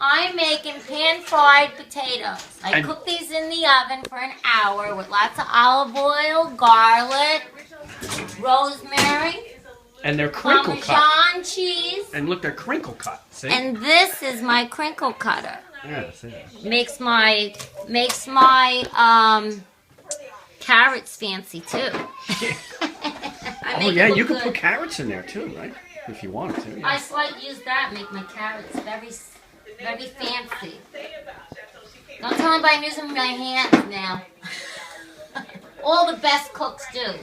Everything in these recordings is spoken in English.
I'm making pan-fried potatoes. I cook these in the oven for an hour with lots of olive oil, garlic, rosemary, and they're crinkle cut. Parmesan cheese. And look, they're crinkle cut. See? And this is my crinkle cutter. Yeah, see. Makes my carrots fancy too. Oh yeah, you could put carrots in there too, right? If you wanted to. Yeah. I use that, make my carrots very fancy. Don't tell anybody I'm using my hands now. All the best cooks do.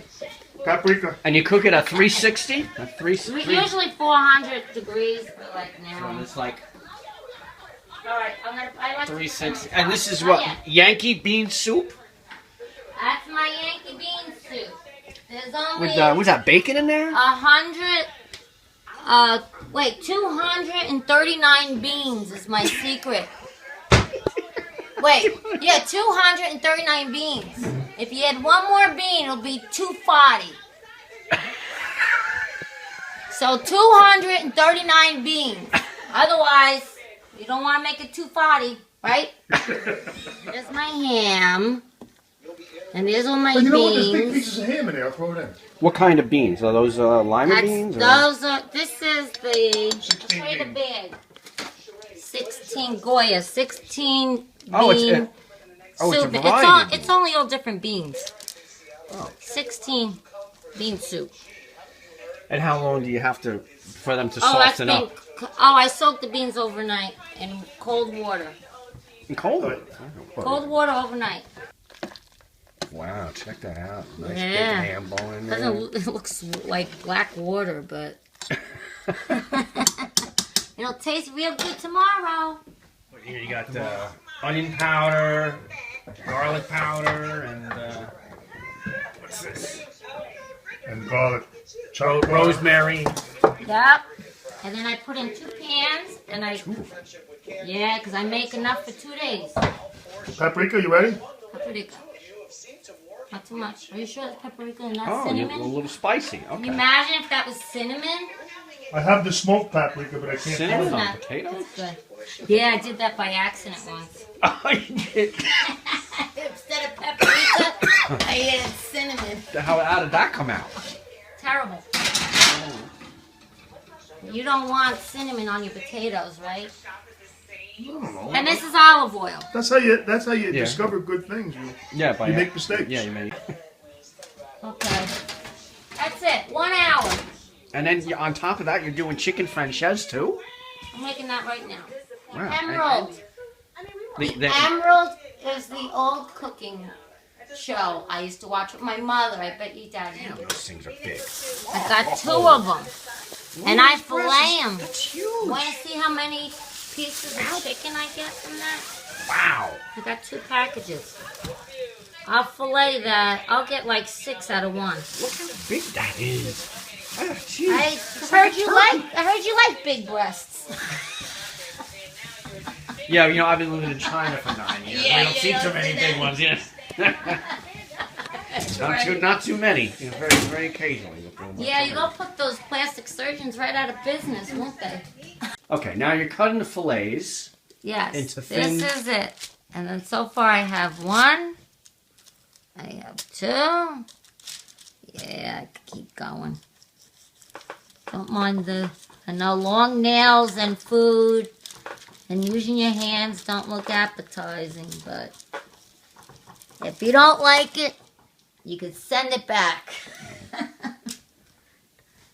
Paprika. And you cook it at 360? Usually 400 degrees for like now. So it's like Alright, I like 360. And this is what? Yankee Bean Soup? That's my Yankee Bean Soup. There's only With, was that bacon in there? 239 beans is my secret. Wait, yeah, 239 beans. If you add one more bean, it'll be 240. So 239 beans. Otherwise, you don't want to make it 240, right? There's my ham. And there's all my But you know what? beans. There's big pieces of ham in there. I'll throw it in. What kind of beans? Are those lima beans? Or? This is the, let's show you the bag. 16 Goya, 16 bean it's a soup. variety. It's only all different beans. Oh. 16 bean soup. And how long do you have for them to soften up? I soaked the beans overnight in cold water. In cold water? Cold water overnight. Wow, check that out. Nice big Yeah. ham bone in there. It looks like black water, but it'll taste real good tomorrow. Here you got onion powder, garlic powder, and what's this? And garlic. Chopped Rosemary. Yep. And then I put in 2 pans, and yeah, because I make enough for 2 days. Paprika, you ready? Paprika. Not too much. Are you sure it's paprika and not Oh, cinnamon? a little spicy. Okay. Can you imagine if that was cinnamon? I have the smoked paprika, but I can't Cinnamon find on it. potatoes? That's good. Yeah, I did that by accident once. Oh, you did? Instead of paprika, I added cinnamon. How did that come out? Terrible. You don't want cinnamon on your potatoes, right? And this is olive oil. That's how you discover good things. You make mistakes. Yeah, you make. Okay. That's it. 1 hour. And then on top of that, you're doing chicken francaise too? I'm making that right now. Wow. Emerald. The Emerald is the old cooking show I used to watch with my mother. I bet you daddy. Damn, those things are big. I got 2 of them. And I fillet them. That's huge. Want to see how many pieces of chicken I get from that? Wow. I got 2 packages. I'll fillet that. I'll get like 6 out of 1. Look how big that is. I heard you like big breasts. Yeah, I've been living in China for 9 years. Yeah, I don't see too many big ones. Not too many. Very, very occasionally. Yeah, you go put those plastic surgeons right out of business, won't they? Okay, now you're cutting the fillets. Yes. Into thin. This is it. And then so far I have 1. I have 2. Yeah, I can keep going. Don't mind I know long nails and food and using your hands don't look appetizing, but if you don't like it, you can send it back.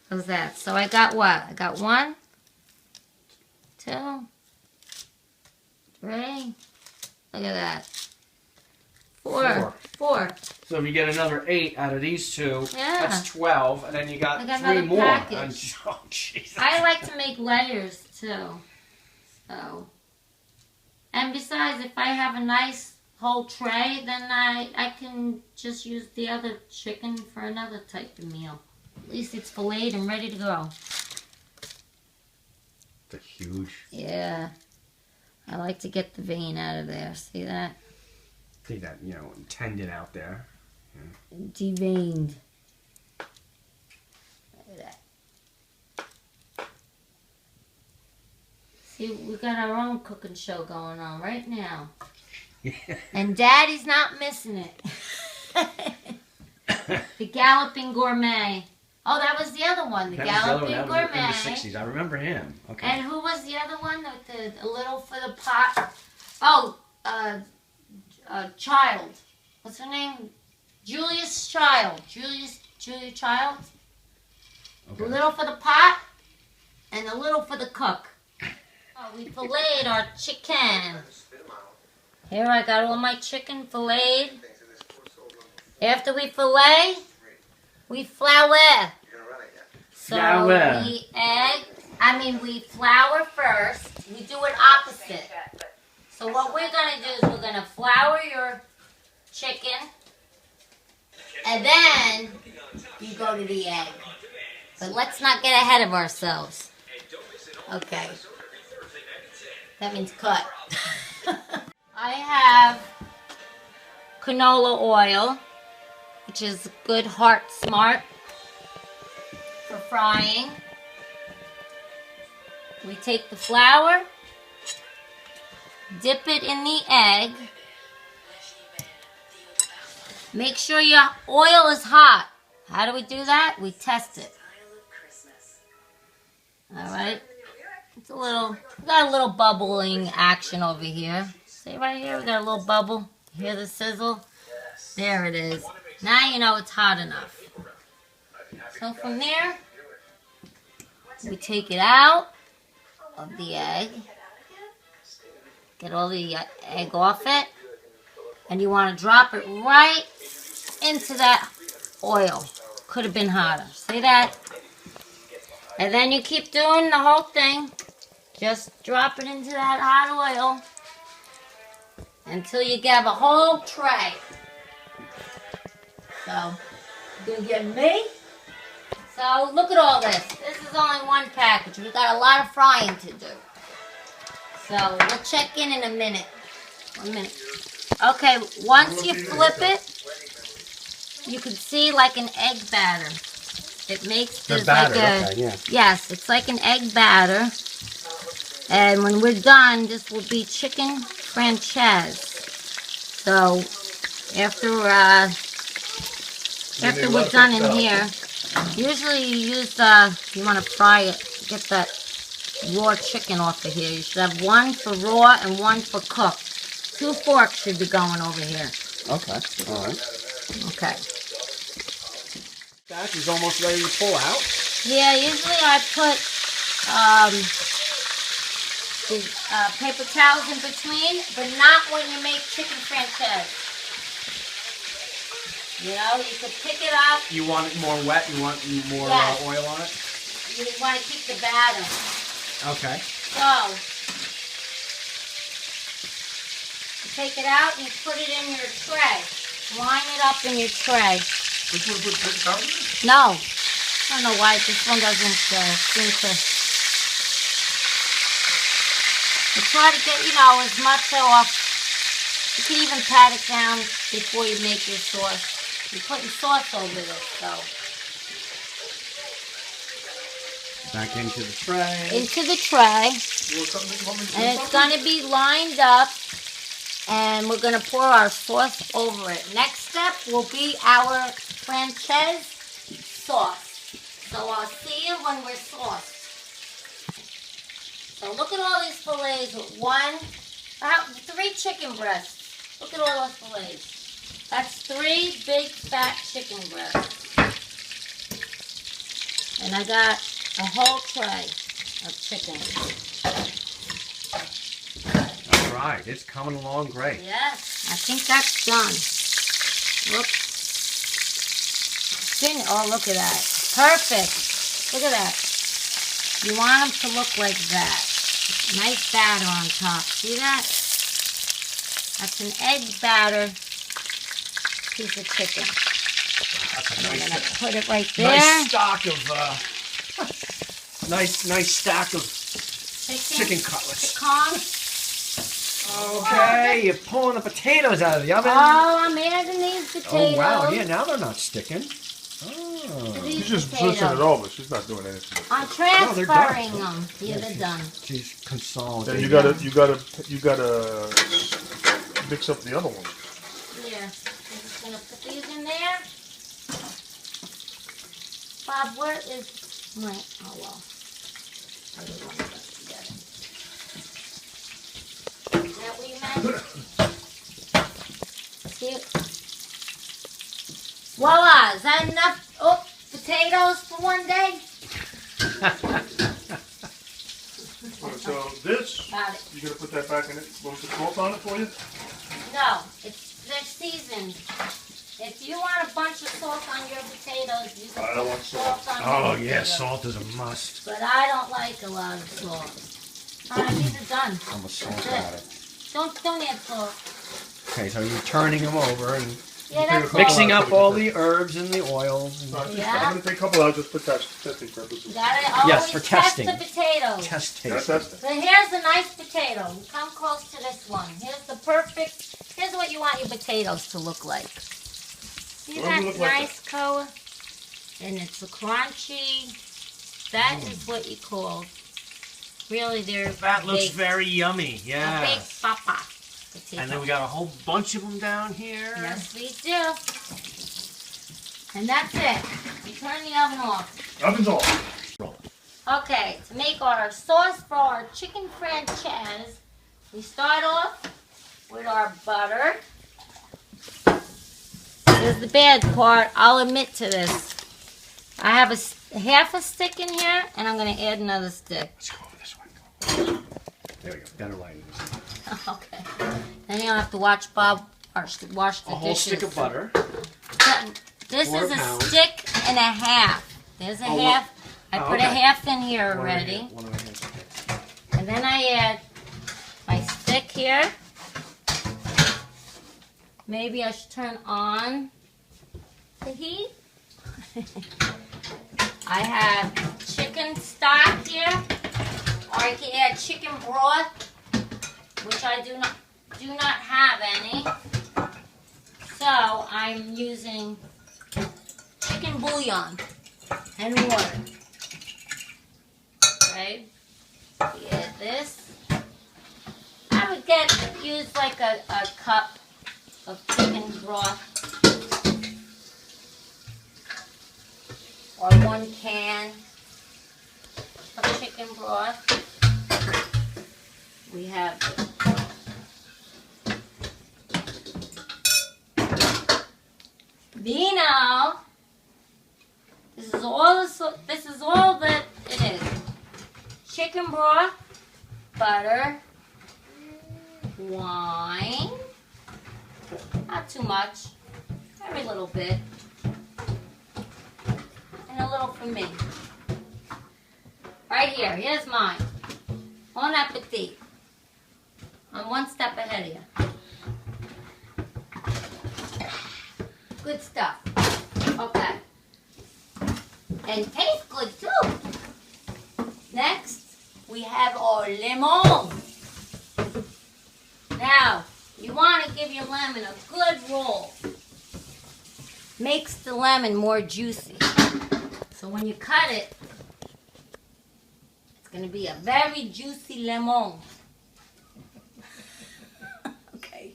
How's that? So I got what? I got 1, 2, 3. Look at that. 4. So if you get another 8 out of these 2, Yeah. that's 12, and then you got 3 another more. package. Oh, Jesus. I like to make layers too. So, and besides, if I have a nice whole tray, then I can just use the other chicken for another type of meal. At least it's filleted and ready to go. It's a huge. Yeah. I like to get the vein out of there. See that? See that, tendon out there. Deveined. Look at that. See, we got our own cooking show going on right now. And Daddy's not missing it. The Galloping Gourmet. Oh, that was the other one. The Galloping Gourmet. In the 60s. I remember him. Okay. And who was the other one? The little for the pot. Oh, Child. What's her name? Julia's Child. Julia Child. Okay. The little for the pot and the little for the cook. Oh, we filleted our chicken. Here I got all my chicken filleted. After we fillet, we flour. So we flour first. We do it opposite. So what we're going to do is we're going to flour your chicken. And then you go to the egg. But let's not get ahead of ourselves. Okay. That means cut. I have canola oil, which is good heart smart for frying. We take the flour, dip it in the egg. Make sure your oil is hot. How do we do that? We test it. Alright. It's we got a little bubbling action over here. See right here, we got a little bubble. Hear the sizzle? There it is. Now you know it's hot enough. So from there, we take it out of the egg. Get all the egg off it. And you want to drop it right into that oil. Could have been hotter. See that? And then you keep doing the whole thing. Just drop it into that hot oil until you get a whole tray. So, you gonna get me? So, look at all this. This is only one package. We've got a lot of frying to do. So, we'll check in a minute. 1 minute. Okay, once you flip it, you can see like an egg batter. It makes this like a... Yes, it's like an egg batter. And when we're done, this will be Chicken Francaise. So, after we're done in here, usually you use, if you want to fry it, get that raw chicken off of here. You should have one for raw and one for cooked. 2 forks should be going over here. Okay, alright. Okay. That is almost ready to pull out. Yeah, usually I put the paper towels in between, but not when you make chicken francaise. You know, you can pick it up. You want it more wet? You want more oil on it? You want to keep the batter. Okay. So, you take it out and you put it in your tray. Line it up in your tray. Which one put paper towels in? No. I don't know why this one doesn't seem to... You try to get, as much off. You can even pat it down before you make your sauce. You're putting sauce over this, so. Back into the tray. Into the tray. And it's going to be lined up. And we're going to pour our sauce over it. Next step will be our francaise sauce. So I'll see you when we're sauced. So look at all these fillets with 3 chicken breasts. Look at all those fillets. That's 3 big fat chicken breasts. And I got a whole tray of chicken. All right, it's coming along great. Yes, I think that's done. Whoops. Oh, look at that. Perfect. Look at that. You want them to look like that. Nice batter on top. See that? That's an egg batter piece of chicken. I'm going to put it right there. Nice stock of, nice stack of chicken cutlets. Okay, you're pulling the potatoes out of the oven. Oh, I'm adding these potatoes. Oh, wow. Yeah, now they're not sticking. Oh. She's just switching it over. She's not doing anything. I'm transferring them. Yeah, they're done. She's consolidating. Then you gotta mix up the other one. Yeah. I'm just gonna put these in there. Bob, where is my? Oh well. I don't want to put it together. Is that what you meant? See? Voila! Is that enough? Oh, potatoes for one day? So this, Got it. you gonna put that back in it? Want the salt on it for you? No, they're seasoned. If you want a bunch of salt on your potatoes, you can put salt on your potatoes. Salt is a must. But I don't like a lot of salt. Alright, these are done. I'm a salt That's addict. Don't add salt. Okay, so you're turning them over and Yeah, that's mixing all. up all the herbs and the oils. Yeah. I'm gonna take a couple out just for testing purposes. You gotta always Yes, for test testing. the potatoes. Test Yeah, taste. testing. So here's a nice potato. Come close to this one. Here's what you want your potatoes to look like. See What do they that look like? nice color? And it's a crunchy. That is what you call, really they're That looks baked. very yummy. A Yeah. baked papa potato. And then we got a whole bunch of them down here. Yes, we do. And that's it. You turn the oven off. Oven's off. Okay, to make our sauce for our chicken francaise, we start off with our butter. This is the bad part. I'll admit to this. I have half a stick in here, and I'm going to add another stick. Let's go over this one. There we go. Better lighting. Okay. Then you'll have to watch Bob wash the dishes. A whole stick of butter. This is a £4. stick and a half. There's a half. I put a half in here already. One and a half. And then I add my stick here. Maybe I should turn on the heat. I have chicken stock here. Or I can add chicken broth, which I do not have any. So I'm using chicken bouillon and water. Okay. We add this. I would use like a cup of chicken broth. Or 1 can of chicken broth. We have vino. This is all that it is. Chicken broth, butter, wine. Not too much. Every little bit. And a little for me. Right here. Here's mine. Bon appetit. I'm one step ahead of you. Good stuff. Okay. And tastes good too. Next, we have our lemon. Now, you want to give your lemon a good roll. Makes the lemon more juicy. So when you cut it, it's going to be a very juicy lemon. Okay.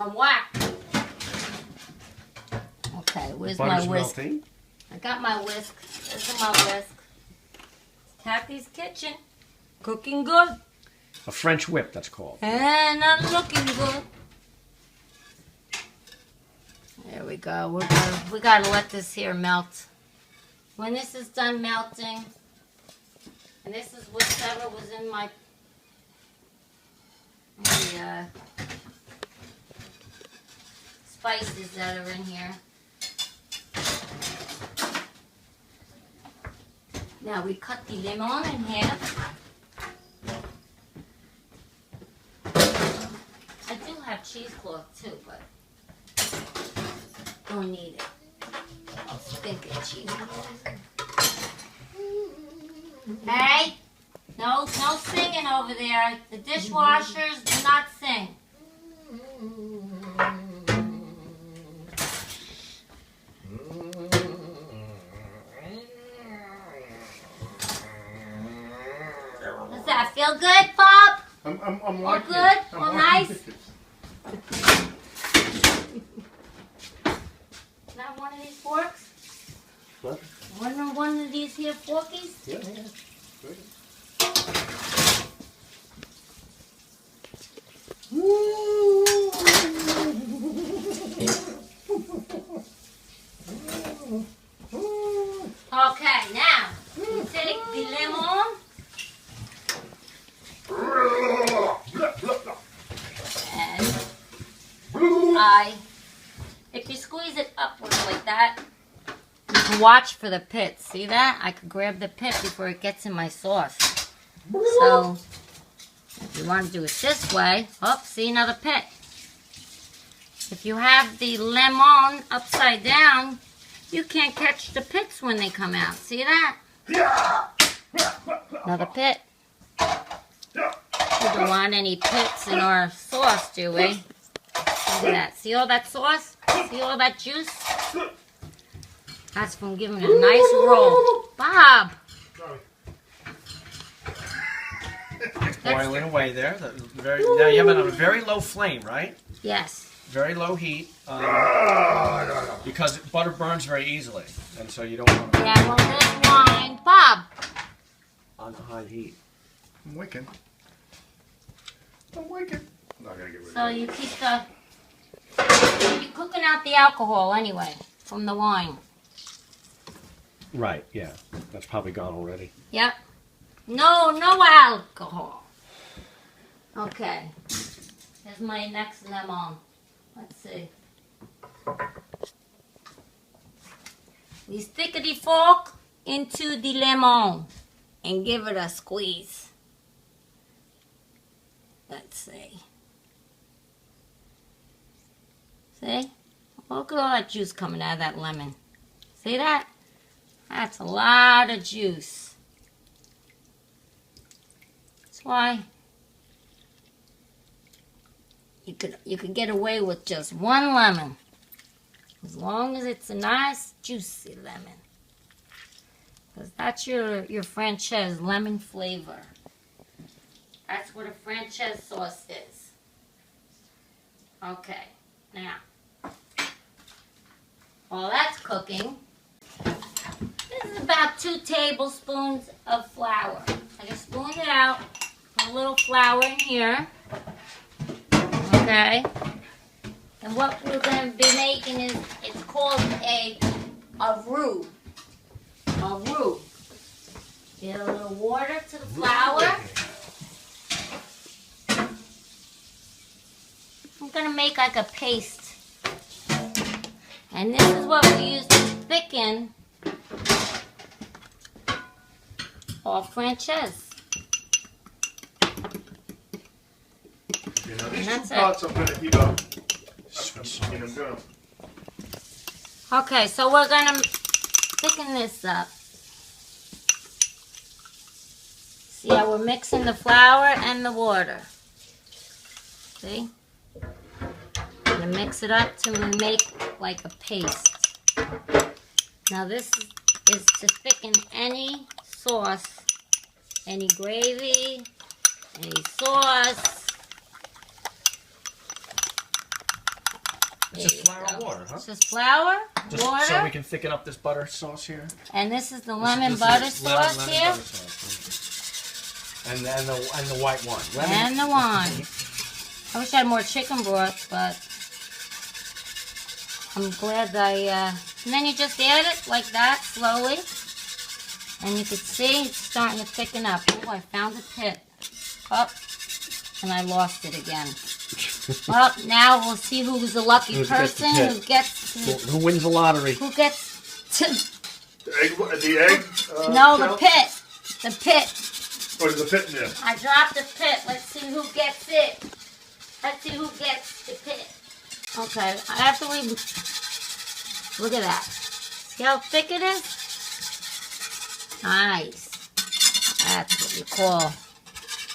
I'm whacked. Okay, where's my whisk? Melting. I got my whisk. This is my whisk. Cathy's kitchen. Cooking good. A French whip, that's called. And I'm looking good. There we go. We gotta let this here melt. When this is done melting, and this is whatever was in my spices that are in here. Now we cut the lemon in half. I do have cheesecloth too, but don't need it. I'll stink of cheesecloth. Hey, no singing over there. The dishwashers do not sing. That feel good, Bob? I'm All liking good? it. I'm All liking nice? it. Can I have one of these forks? What? One of these here forkies? Yeah, yeah. Good. Okay, now we take the lemon. And if you squeeze it upwards like that, you can watch for the pit. See that? I can grab the pit before it gets in my sauce. So, if you want to do it this way, oh, see another pit. If you have the lemon upside down, you can't catch the pits when they come out. See that? Another pit. We don't want any pits in our sauce, do we? Look at that. See all that sauce? See all that juice? That's from giving it a nice roll. Bob! It's boiling away there. Now you have it on a very low flame, right? Yes. Very low heat. Because butter burns very easily. And so you don't want to... Yeah, well, this wine. Bob! On the high heat. I'm waking. I'm waking. I'm not gonna get rid of So it. you keep the... You're cooking out the alcohol anyway from the wine. Right, yeah. That's probably gone already. Yep. No alcohol. Okay. Here's my next lemon. Let's see. We stick the fork into the lemon and give it a squeeze. Let's see. See? Look at all that juice coming out of that lemon. See that? That's a lot of juice. That's why you could get away with just one lemon. As long as it's a nice juicy lemon. Because that's your franchise lemon flavor. That's what a franchise sauce is. Okay, now, while that's cooking, this is about 2 tablespoons of flour. I just spooned it out, put a little flour in here. Okay? And what we're going to be making is, it's called a roux. A roux. Get a little water to the flour. I'm going to make like a paste. And this is what we use to thicken our franchise. You know, these And two that's pots I'm gonna heat up. Okay, so we're going to thicken this up. See how we're mixing the flour and the water. See? We're going to mix it up till we make like a paste. Now this is to thicken any sauce, any gravy, any sauce. It's just flour and water, huh? It's just flour, Just water. so we can thicken up this butter sauce here. And this is the lemon butter sauce lemon here. Butter sauce. And the white wine. And the wine. I wish I had more chicken broth, but I'm glad and then you just add it like that, slowly. And you can see it's starting to thicken up. Oh, I found a pit. Oh, and I lost it again. Well, now we'll see who's the lucky person who gets who wins the lottery. Who gets to... The egg? No, the pit. The pit. Oh, there's a pit in there. I dropped the pit. Let's see who gets it. Let's see who gets the pit. Okay, I have to leave. Look at that. See how thick it is? Nice. That's what you call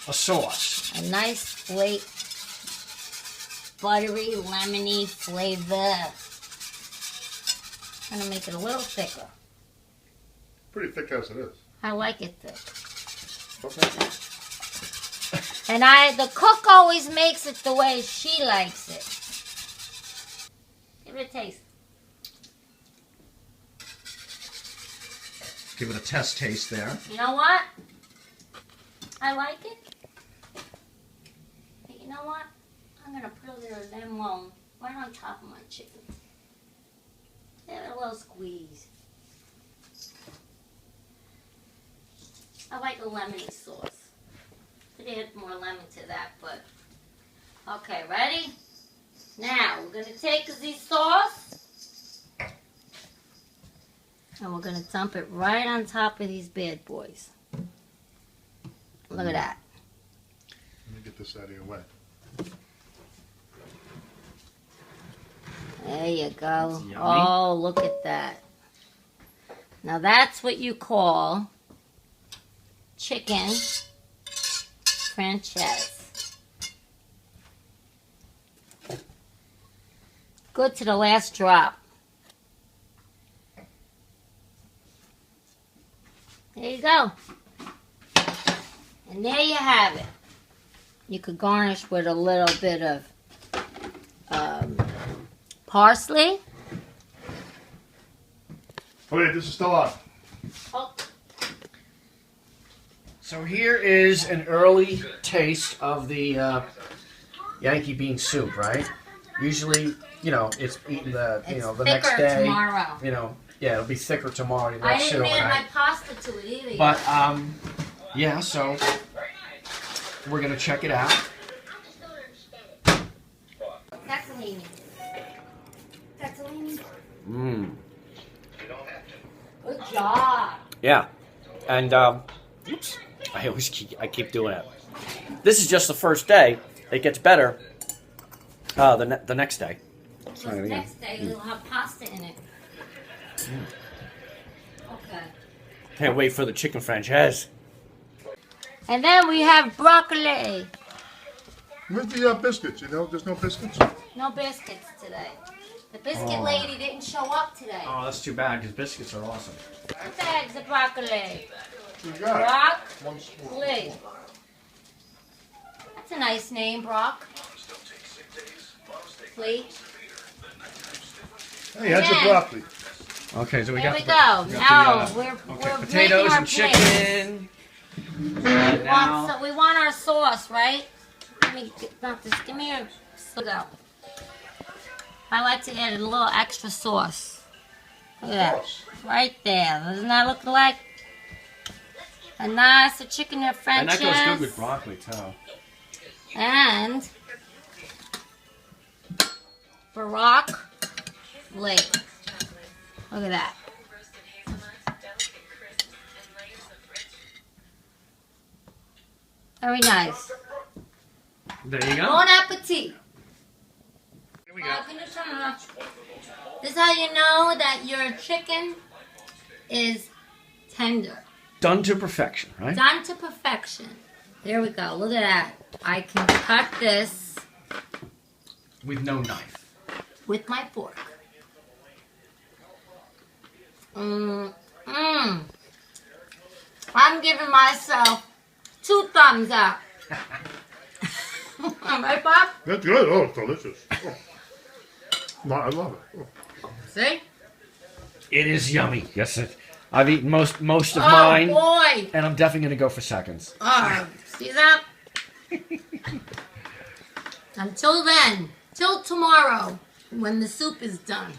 a sauce. A nice, light, buttery, lemony flavor. I'm going to make it a little thicker. Pretty thick as it is. I like it thick. Okay. And the cook always makes it the way she likes it. Give it a taste. Give it a test taste there. You know what? I like it. But you know what? I'm going to put a little lemon right on top of my chicken. Give it a little squeeze. I like a lemony sauce. Could add more lemon to that, but... Okay, ready? Now, we're going to take the sauce and we're going to dump it right on top of these bad boys. Look at that. Let me get this out of your way. There you go. Oh, look at that. Now that's what you call chicken francaise. Good to the last drop. There you go. And there you have it. You could garnish with a little bit of parsley. Oh yeah, this is still on. Oh. So here is an early taste of the Yankee Bean Soup, right? Usually, you know, it's eaten the next day. Tomorrow. You know, yeah, it'll be thicker tomorrow. I didn't add my pasta to it either. But yeah, so we're gonna check it out. Catalini. Catalini. Mmm. Good job. Yeah, and oops, I keep doing it. This is just the first day. It gets better the next day. The next day it'll have pasta in it. Okay. Can't wait for the chicken francaise. And then we have broccoli. Where's the biscuits? You know, there's no biscuits? No biscuits today. The biscuit lady didn't show up today. Oh, that's too bad because biscuits are awesome. 2 bags of broccoli. You got it. Broccoli. That's a nice name, Brock. Please. Hey, that's your broccoli. Okay, so we There got we go. Now we're potatoes making our and plate. chicken. We want our sauce, right? Let me not this. Give me your go. I like to add a little extra sauce. Look at that, right there. Doesn't that look like a nice chicken and And that francaise? goes good with broccoli too. And Barack Lake. Look at that. Very nice. There you go. Bon appetit. Here we go. This is how you know that your chicken is tender. Done to perfection, right? Done to perfection. There we go. Look at that. I can cut this With no knife. with my fork. I'm giving myself 2 thumbs up. Right, Bob? That's good. Oh, it's delicious. Oh. No, I love it. Oh. See? It is yummy. Yes, I've eaten most of mine, Boy! and I'm definitely gonna go for seconds. See that? Until then, till tomorrow, when the soup is done.